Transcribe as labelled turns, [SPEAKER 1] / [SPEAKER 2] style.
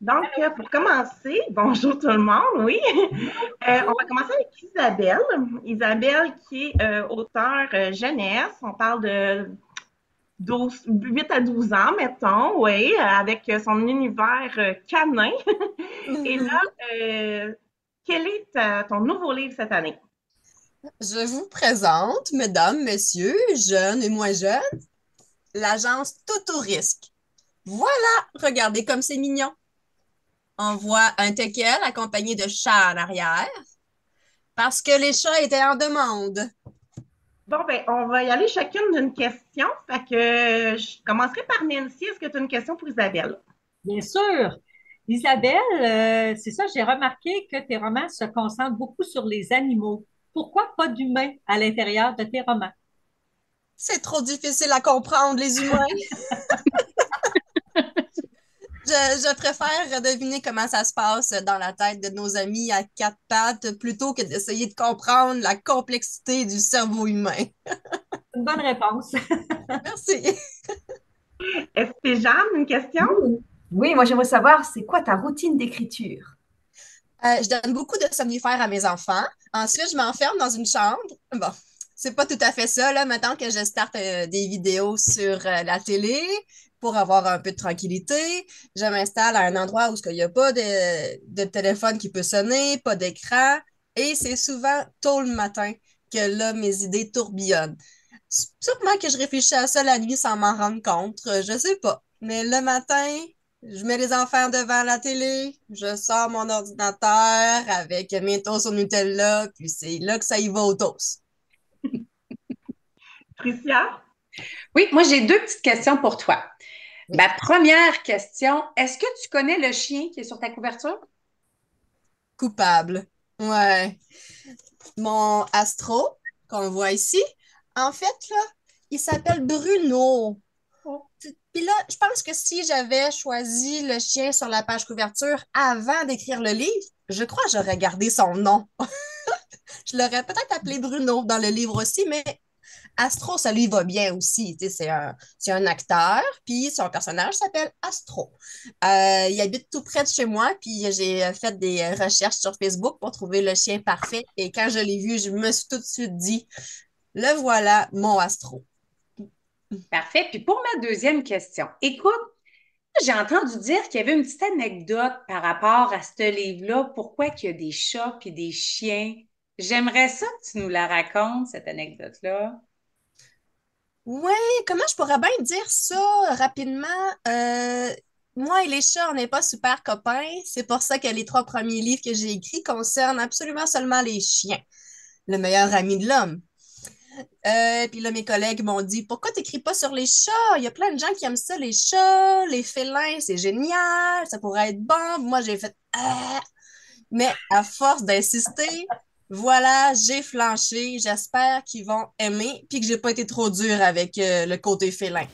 [SPEAKER 1] Donc, pour commencer, bonjour tout le monde, oui. On va commencer avec Isabelle. Isabelle qui est auteure jeunesse. On parle de 8 à 12 ans, mettons, oui, avec son univers canin. Et là,
[SPEAKER 2] Mhm.
[SPEAKER 1] quel est ton nouveau livre cette année?
[SPEAKER 2] Je vous présente, mesdames, messieurs, jeunes et moins jeunes, l'agence Toutou-Risque. Voilà, regardez comme c'est mignon. On voit un teckel accompagné de chats en arrière parce que les chats étaient en demande.
[SPEAKER 1] Bon, ben, on va y aller chacune d'une question. Fait que je commencerai par Nancy. Est-ce que tu as une question pour Isabelle?
[SPEAKER 3] Bien sûr. Isabelle, c'est ça, j'ai remarqué que tes romans se concentrent beaucoup sur les animaux. Pourquoi pas d'humains à l'intérieur de tes romans?
[SPEAKER 2] C'est trop difficile à comprendre, les humains. Je préfère deviner comment ça se passe dans la tête de nos amis à quatre pattes plutôt que d'essayer de comprendre la complexité du cerveau humain.
[SPEAKER 3] Une bonne réponse.
[SPEAKER 2] Merci.
[SPEAKER 1] Est-ce que Jeanne, une question?
[SPEAKER 4] Oui, oui, moi j'aimerais savoir, c'est quoi ta routine d'écriture?
[SPEAKER 2] Je donne beaucoup de somnifères à mes enfants. Ensuite, je m'enferme dans une chambre. Bon, c'est pas tout à fait ça, là, maintenant que je starte des vidéos sur la télé pour avoir un peu de tranquillité. Je m'installe à un endroit où il n'y a pas de téléphone qui peut sonner, pas d'écran. Et c'est souvent tôt le matin que là, mes idées tourbillonnent. Sûrement que je réfléchis à ça la nuit sans m'en rendre compte. Je sais pas. Mais le matin, je mets les enfants devant la télé, je sors mon ordinateur avec mes toasts au Nutella, puis c'est là que ça y va au toast.
[SPEAKER 1] Tricia?
[SPEAKER 5] Oui, moi j'ai deux petites questions pour toi.
[SPEAKER 2] Oui.
[SPEAKER 5] Ma première question, est-ce que tu connais le chien qui est sur ta couverture?
[SPEAKER 2] Coupable. Ouais. Mon Astro, qu'on voit ici, en fait, là, il s'appelle Bruno. Puis là, je pense que si j'avais choisi le chien sur la page couverture avant d'écrire le livre, je crois que j'aurais gardé son nom. Je l'aurais peut-être appelé Bruno dans le livre aussi, mais Astro, ça lui va bien aussi. Tu sais, c'est un acteur, puis son personnage s'appelle Astro. Il habite tout près de chez moi, puis j'ai fait des recherches sur Facebook pour trouver le chien parfait. Et quand je l'ai vu, je me suis tout de suite dit, le voilà, mon Astro.
[SPEAKER 5] Parfait. Puis pour ma deuxième question, écoute, j'ai entendu dire qu'il y avait une petite anecdote par rapport à ce livre-là. Pourquoi qu'il y a des chats puis des chiens? J'aimerais ça que tu nous la racontes, cette anecdote-là.
[SPEAKER 2] Oui, comment je pourrais bien dire ça rapidement? Moi et les chats, on n'est pas super copains. C'est pour ça que les trois premiers livres que j'ai écrits concernent absolument seulement les chiens, le meilleur ami de l'homme. Puis là, mes collègues m'ont dit, pourquoi t'écris pas sur les chats? Il y a plein de gens qui aiment ça, les chats, les félins, c'est génial, ça pourrait être bon. Moi, j'ai fait, ah! Mais à force d'insister, voilà, j'ai flanché. J'espère qu'ils vont aimer, puis que j'ai pas été trop dure avec le côté félin.